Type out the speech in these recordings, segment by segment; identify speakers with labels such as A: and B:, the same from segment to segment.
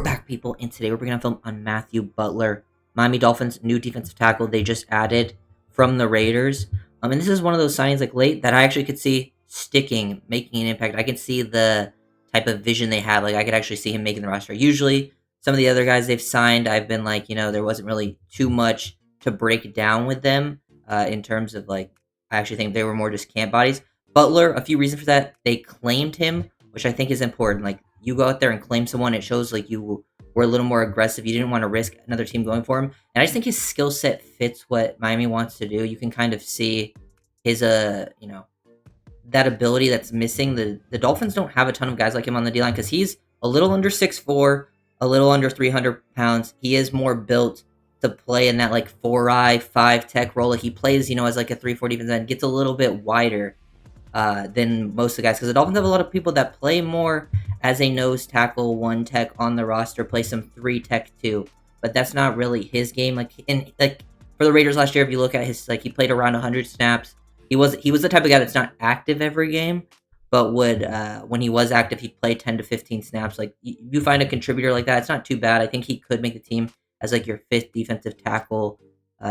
A: We're back, people, and today we're bringing a film on Matthew Butler, Miami Dolphins' new defensive tackle they just added from the Raiders. And this is one of those signings like late that I actually could see sticking, making an impact. I can see the type of vision they have. Like I could actually see him making the roster. Usually, some of the other guys they've signed, I've been like, there wasn't really too much to break down with them in terms of like, I actually think they were more just camp bodies. Butler, a few reasons for that. They claimed him, which I think is important. Like you go out there and claim someone, it shows like you were a little more aggressive. You didn't want to risk another team going for him. And I just think his skill set fits what Miami wants to do. You can kind of see his that ability that's missing. The Dolphins don't have a ton of guys like him on the D line because he's a little under 6'4", a little under 300 pounds. He is more built to play in that like 4-eye, 5-tech role. Like he plays, as like a 3-4 defense end, gets a little bit wider than most of the guys because the Dolphins have a lot of people that play more as a nose tackle, 1-tech on the roster, play some 3-tech too, but that's not really his game. Like for the Raiders last year, if you look at his he played around 100 snaps. He was the type of guy that's not active every game, but would when he was active, he'd play 10 to 15 snaps. Like you find a contributor like that, it's not too bad. I think he could make the team as like your 5th defensive tackle.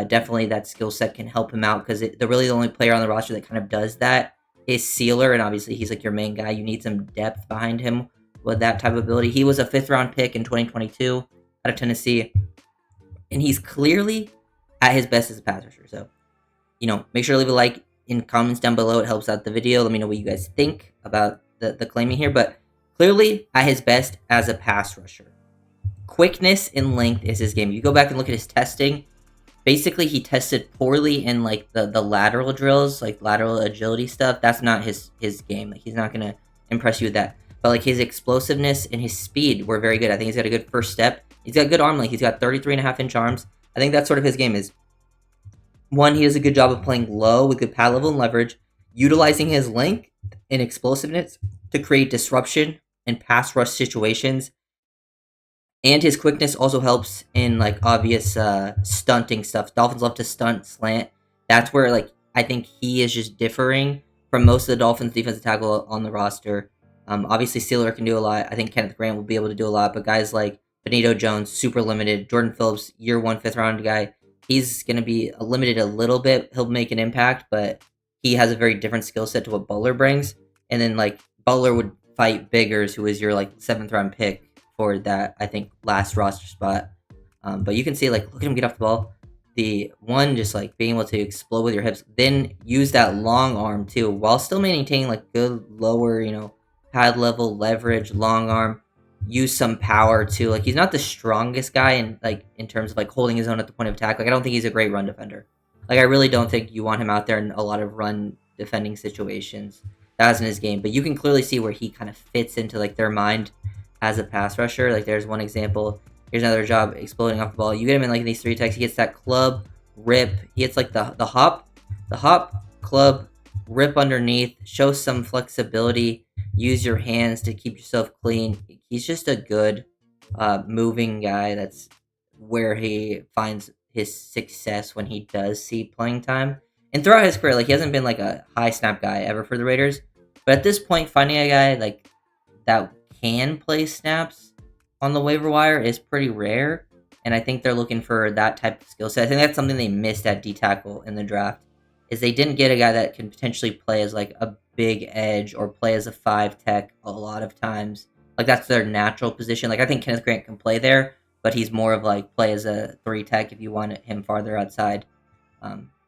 A: Definitely that skill set can help him out because they're really the only player on the roster that kind of does that is Sealer, and obviously he's like your main guy. You need some depth behind him with that type of ability. He was a 5th-round pick in 2022 out of Tennessee, and he's clearly at his best as a pass rusher. So, make sure to leave a like in comments down below. It helps out the video. Let me know what you guys think about the claiming here, but clearly at his best as a pass rusher. Quickness and length is his game. You go back and look at his testing. Basically, he tested poorly in like the lateral drills, like lateral agility stuff. That's not his game. Like he's not gonna impress you with that. But like his explosiveness and his speed were very good. I think he's got a good first step. He's got good arm length. He's got 33.5-inch arms. I think that's sort of his game is. One, he does a good job of playing low with good pad level and leverage, utilizing his length and explosiveness to create disruption in pass rush situations. And his quickness also helps in like obvious stunting stuff. Dolphins love to stunt, slant. That's where like I think he is just differing from most of the Dolphins defensive tackle on the roster. Obviously Sealer can do a lot. I think Kenneth Grant will be able to do a lot, but guys like Benito Jones, super limited. Jordan Phillips, year 1 5th-round guy, he's going to be limited a little bit. He'll make an impact, but he has a very different skill set to what Butler brings. And then like Butler would fight Biggers, who is your like 7th-round pick for that, I think, last roster spot. But you can see, like, look at him get off the ball. The one just, like, being able to explode with your hips. Then use that long arm, too, while still maintaining, like, good lower, pad level, leverage, long arm. Use some power, too. Like, he's not the strongest guy in terms of, like, holding his own at the point of attack. Like, I don't think he's a great run defender. Like, I really don't think you want him out there in a lot of run defending situations. That isn't his game. But you can clearly see where he kind of fits into, like, their mind as a pass rusher. Like there's one example. Here's another job exploding off the ball. You get him in like these 3-techs. He gets that club, rip. He gets like the hop, club, rip underneath. Show some flexibility. Use your hands to keep yourself clean. He's just a good moving guy. That's where he finds his success when he does see playing time. And throughout his career, like he hasn't been like a high snap guy ever for the Raiders. But at this point, finding a guy like that can play snaps on the waiver wire is pretty rare, and I think they're looking for that type of skill set. I think that's something they missed at D-tackle in the draft, is they didn't get a guy that can potentially play as like a big edge or play as a 5-tech a lot of times. Like that's their natural position. Like I think Kenneth Grant can play there, but he's more of like play as a 3-tech if you want him farther outside.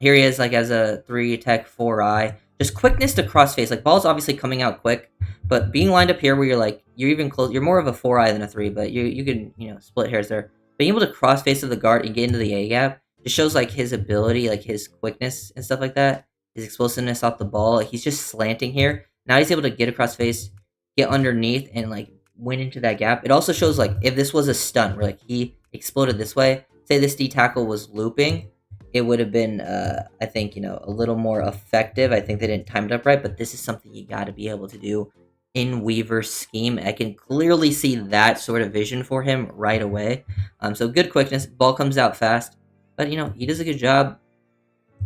A: Here he is like as a 3-tech 4-eye. Just quickness to crossface. Like ball's obviously coming out quick, but being lined up here where you're even close, you're more of a 4-eye than a 3, but you can split hairs there. Being able to crossface of the guard and get into the A gap just shows like his ability, like his quickness and stuff like that, his explosiveness off the ball. Like he's just slanting here. Now he's able to get across face, get underneath, and like win into that gap. It also shows like if this was a stunt where like he exploded this way, say this D tackle was looping, it would have been, I think, a little more effective. I think they didn't time it up right, but this is something you got to be able to do in Weaver's scheme. I can clearly see that sort of vision for him right away. So good quickness. Ball comes out fast, but, he does a good job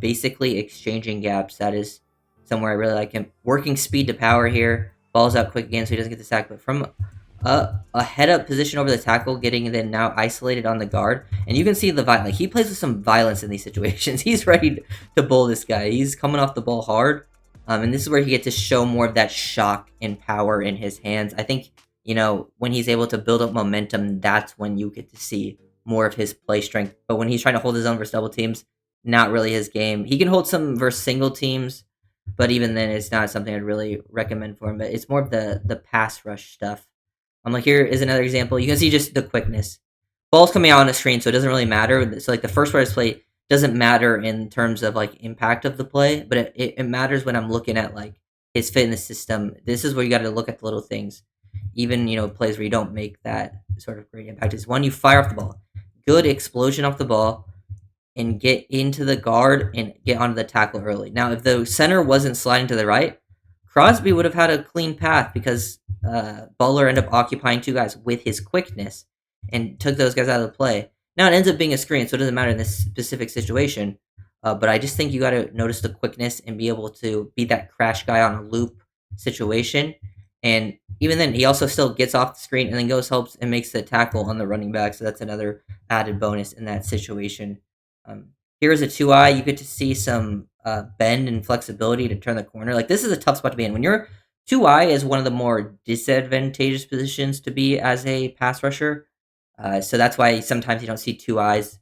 A: basically exchanging gaps. That is somewhere I really like him. Working speed to power here. Ball's out quick again, so he doesn't get the sack. But from a head up position over the tackle, getting then now isolated on the guard, and you can see the like he plays with some violence in these situations. He's ready to bull this guy. He's coming off the ball hard, and this is where he gets to show more of that shock and power in his hands. I think when he's able to build up momentum, that's when you get to see more of his play strength. But when he's trying to hold his own versus double teams, not really his game. He can hold some versus single teams, but even then, it's not something I'd really recommend for him. But it's more of the pass rush stuff. I'm like, here is another example. You can see just the quickness. Ball's coming out on the screen, so it doesn't really matter. So like the first part of play doesn't matter in terms of like impact of the play, but it matters when I'm looking at like his fit in the system. This is where you got to look at the little things. Even plays where you don't make that sort of great impact is when you fire off the ball. Good explosion off the ball and get into the guard and get onto the tackle early. Now, if the center wasn't sliding to the right, Crosby would have had a clean path because Butler ended up occupying two guys with his quickness and took those guys out of the play. Now, it ends up being a screen, so it doesn't matter in this specific situation. But I just think you got to notice the quickness and be able to be that crash guy on a loop situation. And even then, he also still gets off the screen and then goes, helps, and makes the tackle on the running back. So that's another added bonus in that situation. Um, Here's a 2-eye. You get to see some bend and flexibility to turn the corner. Like, this is a tough spot to be in. When you're 2-eye is one of the more disadvantageous positions to be as a pass rusher. So that's why sometimes you don't see 2-eyes.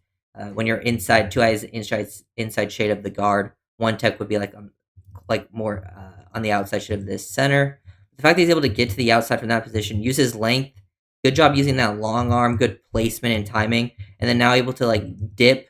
A: When you're inside, 2-eyes inside shade of the guard. One tech would be like more on the outside shade of this center. The fact that he's able to get to the outside from that position, use his length, good job using that long arm, good placement and timing, and then now able to like dip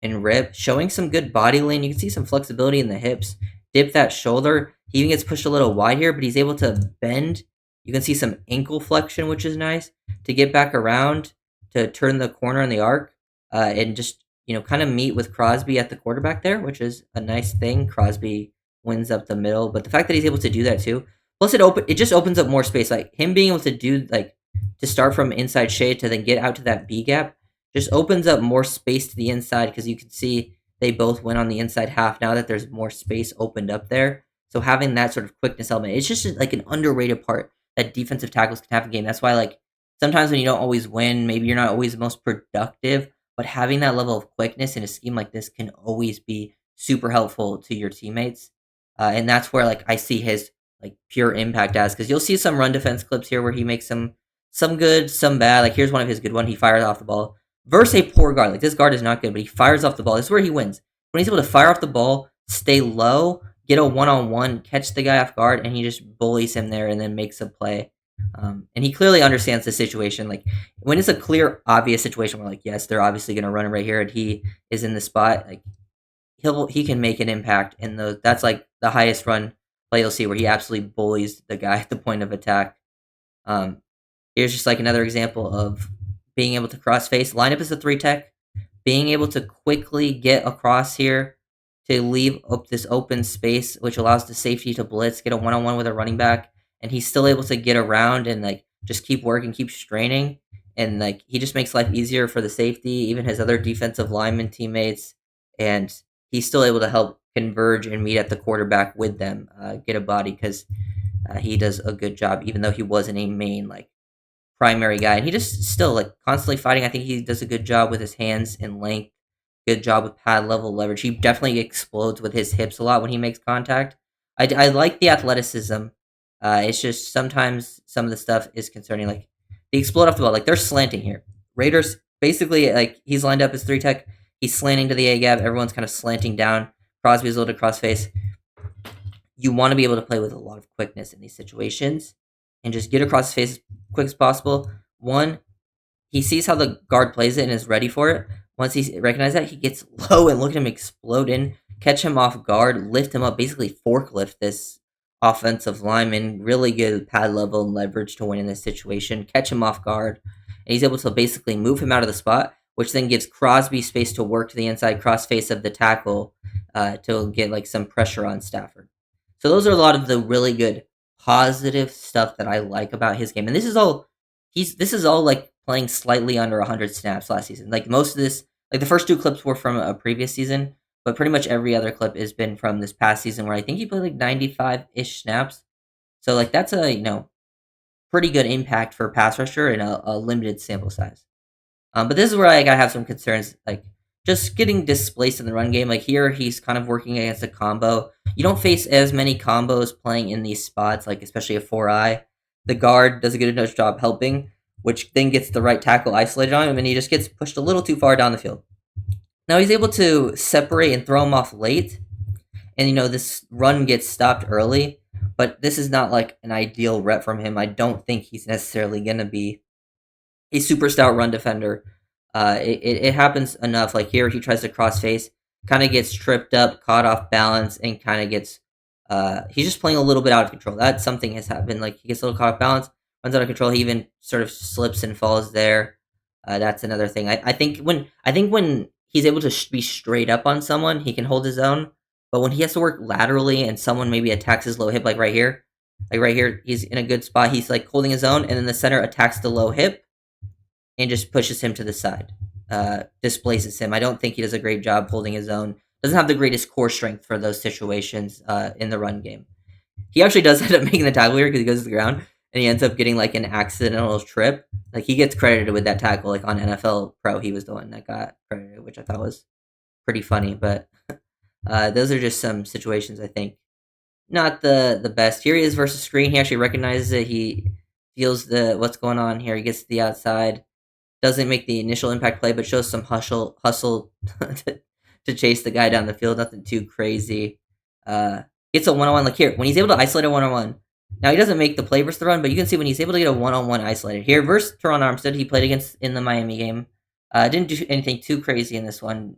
A: and rip, showing some good body lean. You can see some flexibility in the hips. Dip that shoulder. He even gets pushed a little wide here, but he's able to bend. You can see some ankle flexion, which is nice, to get back around, to turn the corner in the arc, and just, kind of meet with Crosby at the quarterback there, which is a nice thing. Crosby wins up the middle, but the fact that he's able to do that too, plus it just opens up more space. Like him being able to do to start from inside shade to then get out to that B gap just opens up more space to the inside because you can see they both went on the inside half now that there's more space opened up there. So having that sort of quickness element, it's just like an underrated part that defensive tackles can have in game. That's why like sometimes when you don't always win, maybe you're not always the most productive, but having that level of quickness in a scheme like this can always be super helpful to your teammates. And that's where like I see his like pure impact as, because you'll see some run defense clips here where he makes some good, some bad. Like here's one of his good one. He fires off the ball versus a poor guard. Like this guard is not good, but he fires off the ball. This is where he wins. When he's able to fire off the ball, stay low, get a one-on-one, catch the guy off guard, and he just bullies him there and then makes a play. And he clearly understands the situation. Like when it's a clear, obvious situation where like, yes, they're obviously going to run it right here, and he is in the spot. Like he can make an impact, and that's like the highest run play you'll see where he absolutely bullies the guy at the point of attack. Um, Here's just like another example of being able to cross face, line up as a 3 tech, being able to quickly get across here to leave up this open space, which allows the safety to blitz, get a one-on-one with a running back, and he's still able to get around and like just keep working, keep straining, and like he just makes life easier for the safety, even his other defensive lineman teammates, and he's still able to help converge and meet at the quarterback with them, get a body because he does a good job, even though he wasn't a main like primary guy. And he just still like constantly fighting. I think he does a good job with his hands and length. Good job with pad level leverage. He definitely explodes with his hips a lot when he makes contact. I like the athleticism. It's just sometimes some of the stuff is concerning. Like they explode off the ball. Like they're slanting here. Raiders basically like he's lined up as 3 tech. He's slanting to the A gap. Everyone's kind of slanting down. Crosby's a little cross face. You want to be able to play with a lot of quickness in these situations and just get across his face as quick as possible. One, he sees how the guard plays it and is ready for it. Once he recognizes that, he gets low and look at him explode in, catch him off guard, lift him up, basically forklift this offensive lineman. Really good pad level and leverage to win in this situation. Catch him off guard, and he's able to basically move him out of the spot, which then gives Crosby space to work to the inside cross face of the tackle to get like some pressure on Stafford. So those are a lot of the really good positive stuff that I like about his game, and this is all like playing slightly under 100 snaps last season. Like most of this, like the first 2 clips were from a previous season, but pretty much every other clip has been from this past season where I think he played like 95-ish snaps. So like that's a pretty good impact for a pass rusher in a limited sample size. But this is where I gotta have some concerns, like just getting displaced in the run game. Like here, he's kind of working against a combo. You don't face as many combos playing in these spots, like especially a 4-eye. The guard does a good enough job helping, which then gets the right tackle isolated on him, and he just gets pushed a little too far down the field. Now he's able to separate and throw him off late, and this run gets stopped early. But this is not like an ideal rep from him. I don't think he's necessarily gonna be a super stout run defender. It happens enough. Like here, he tries to cross face, kind of gets tripped up, caught off balance, and kind of gets. He's just playing a little bit out of control. That's something has happened. Like he gets a little caught off balance, runs out of control. He even sort of slips and falls there. That's another thing. I think when he's able to be straight up on someone, he can hold his own. But when he has to work laterally and someone maybe attacks his low hip, like right here, he's in a good spot. He's like holding his own, and then the center attacks the low hip and just pushes him to the side, displaces him. I don't think he does a great job holding his own. Doesn't have the greatest core strength for those situations in the run game. He actually does end up making the tackle here because he goes to the ground and he ends up getting like an accidental trip. Like he gets credited with that tackle. Like on NFL Pro, he was the one that got credited, which I thought was pretty funny. But those are just some situations I think not the best. Here he is versus screen. He actually recognizes it. He feels what's going on here. He gets to the outside. Doesn't make the initial impact play, but shows some hustle to chase the guy down the field. Nothing too crazy. Gets a one-on-one. Like here, when he's able to isolate a one-on-one. Now he doesn't make the play versus the run, but you can see when he's able to get a one-on-one isolated. Here versus Teron Armstead, he played against in the Miami game. Didn't do anything too crazy in this one.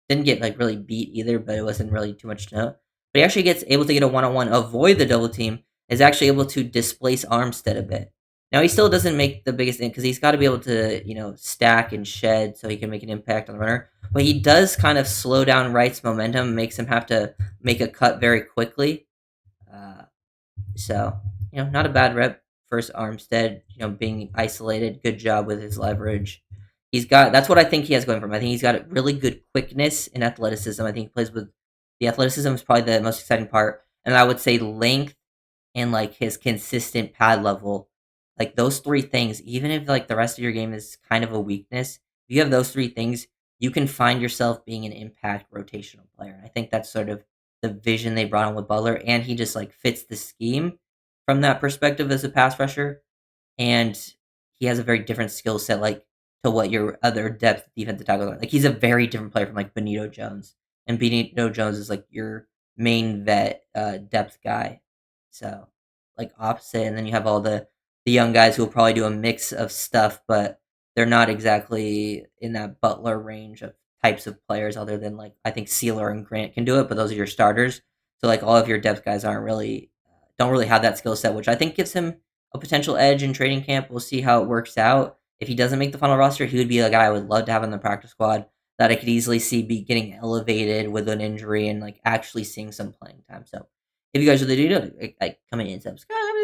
A: Didn't get like really beat either, but it wasn't really too much to know. But he actually gets able to get a one-on-one, avoid the double team, is actually able to displace Armstead a bit. Now he still doesn't make the biggest thing because he's got to be able to, stack and shed so he can make an impact on the runner. But he does kind of slow down Wright's momentum, makes him have to make a cut very quickly. So not a bad rep. First Armstead, being isolated, good job with his leverage. That's what I think he has going for him. I think he's got really good quickness and athleticism. I think he plays with the athleticism is probably the most exciting part, and I would say length and like his consistent pad level. Like those three things, even if like the rest of your game is kind of a weakness, if you have those three things, you can find yourself being an impact rotational player. And I think that's sort of the vision they brought on with Butler, and he just like fits the scheme from that perspective as a pass rusher. And he has a very different skill set, like to what your other depth defensive tackles are. Like he's a very different player from like Benito Jones, and Benito Jones is like your main vet depth guy. So like opposite, and then you have all the young guys who will probably do a mix of stuff, but they're not exactly in that Butler range of types of players. Other than like I think Sealer and Grant can do it, but those are your starters. So like all of your depth guys don't really have that skill set, which I think gives him a potential edge in training camp. We'll see how it works out. If he doesn't make the final roster, he would be a guy I would love to have on the practice squad that I could easily see be getting elevated with an injury and like actually seeing some playing time. So if you guys really do, like comment and subscribe.